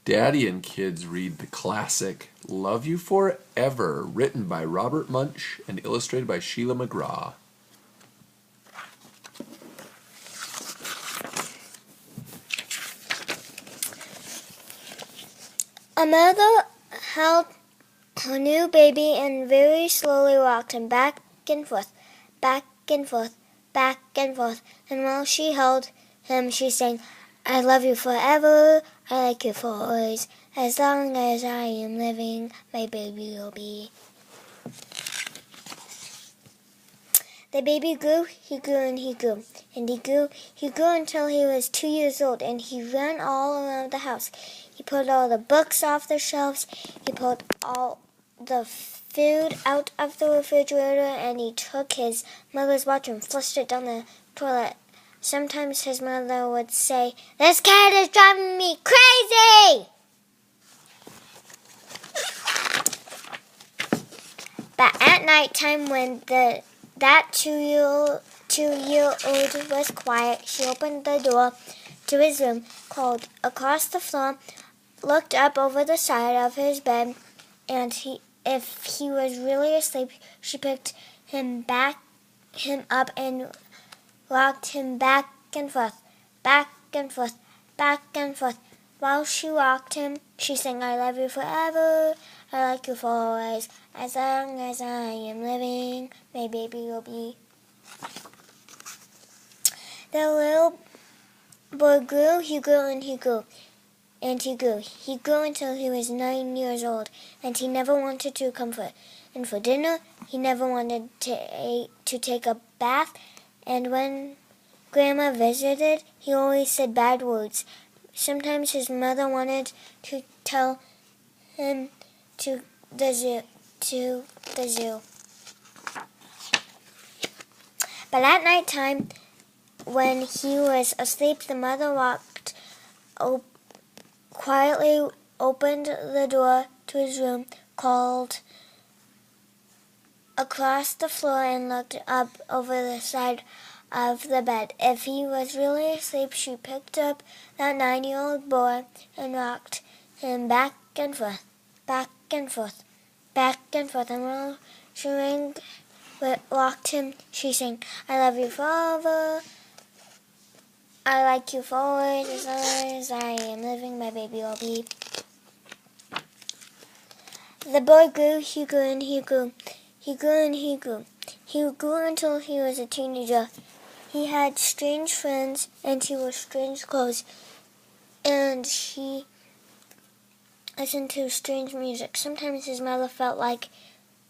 Daddy and kids read the classic Love You Forever, written by Robert Munsch and illustrated by Sheila McGraw. A mother held her new baby and very slowly rocked him back and forth, back and forth, back and forth. And while she held him, she sang, I love you forever, I like you for always. As long as I am living, my baby will be. The baby grew, he grew, and he grew, and he grew. He grew until he was 2 years old, and he ran all around the house. He pulled all the books off the shelves. He pulled all the food out of the refrigerator, and he took his mother's watch and flushed it down the toilet. Sometimes his mother would say, This cat is driving me crazy! But at night time, when that two-year-old was quiet, she opened the door to his room, crawled across the floor, looked up over the side of his bed, and if he was really asleep, she picked him up and rocked him back and forth, back and forth, back and forth. While she rocked him, she sang, I love you forever, I like you for always. As long as I am living, my baby will be. The little boy grew, he grew, and he grew, and he grew. He grew until he was 9 years old, and he never wanted to comfort. And for dinner, he never wanted to take a bath, and when Grandma visited, he always said bad words. Sometimes his mother wanted to tell him to the zoo. But at night time, when he was asleep, the mother quietly opened the door to his room, called across the floor, and looked up over the side of the bed. If he was really asleep, she picked up that 9-year-old boy and rocked him back and forth, back and forth, back and forth. And while she rocked him, she sang, I love you forever, I like you for always. As long as I am living, my baby will be. The boy grew, he grew, and he grew. He grew and he grew. He grew until he was a teenager. He had strange friends, and he wore strange clothes, and he listened to strange music. Sometimes his mother felt like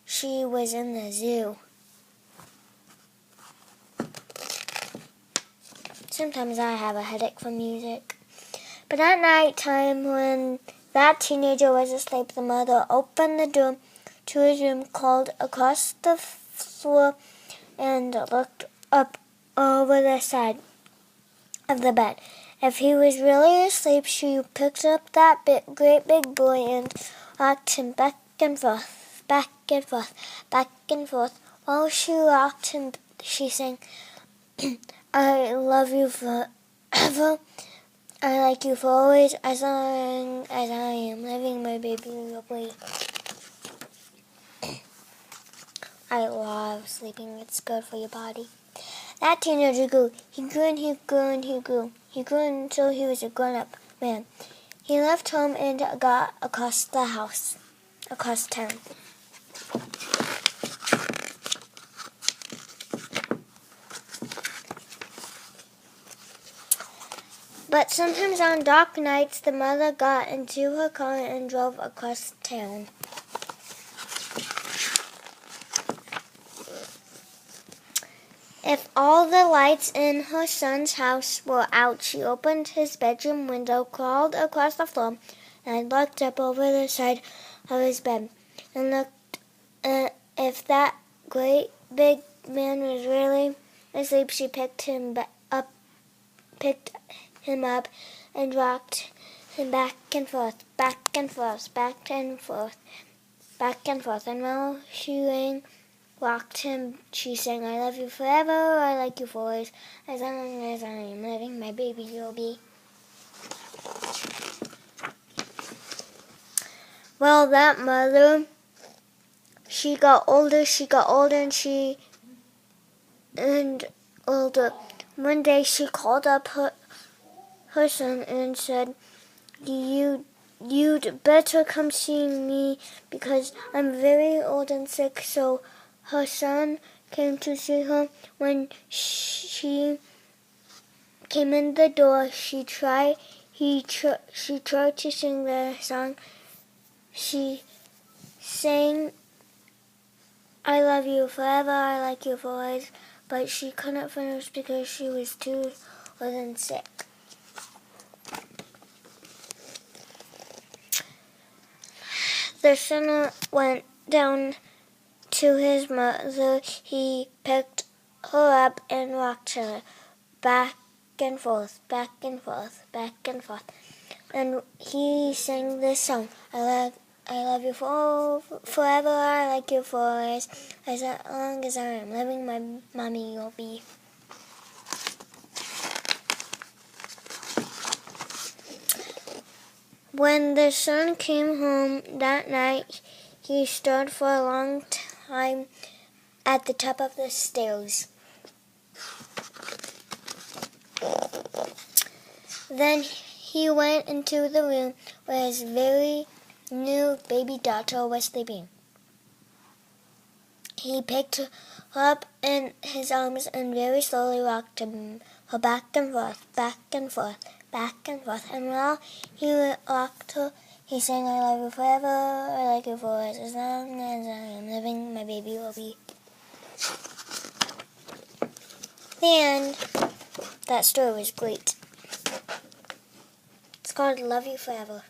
she was in the zoo. Sometimes I have a headache from music. But at night time, when that teenager was asleep, the mother opened the door to his room, called across the floor, and looked up over the side of the bed. If he was really asleep, she picked up that great big boy and rocked him back and forth, back and forth, back and forth. While she rocked him, she sang, I love you forever, I like you for always. As long as I am living, my baby will be. I love sleeping. It's good for your body. That teenager grew. He grew and he grew and he grew. He grew until he was a grown-up man. He left home and got across town. But sometimes on dark nights, the mother got into her car and drove across town. If all the lights in her son's house were out, she opened his bedroom window, crawled across the floor, and looked up over the side of his bed, and looked if that great big man was really asleep. She picked him up, and rocked him back and forth, back and forth, back and forth, back and forth. And while she rocked him, she sang, I love you forever, I like you for always. As long as I am living, my baby will be. Well, that mother, she got older, and older. One day she called up her son and said, You'd better come see me because I'm very old and sick. So her son came to see her. When she came in the door, she tried to sing the song. She sang, I love you forever, I like you for always, but she couldn't finish because she was too old and sick. The son went down to his mother. He picked her up and rocked her back and forth, back and forth, back and forth. And he sang this song, I love you forever, I like you for always, as long as I am living, my mommy will be. When the son came home that night, he stood for a long time at the top of the stairs. Then he went into the room where his very new baby daughter was sleeping. He picked her up in his arms and very slowly rocked her back and forth, back and forth, back and forth. And while he rocked her, he sang, I love you forever, I like you for always, as long as I am living, my baby will be. The end. That story was great. It's called Love You Forever.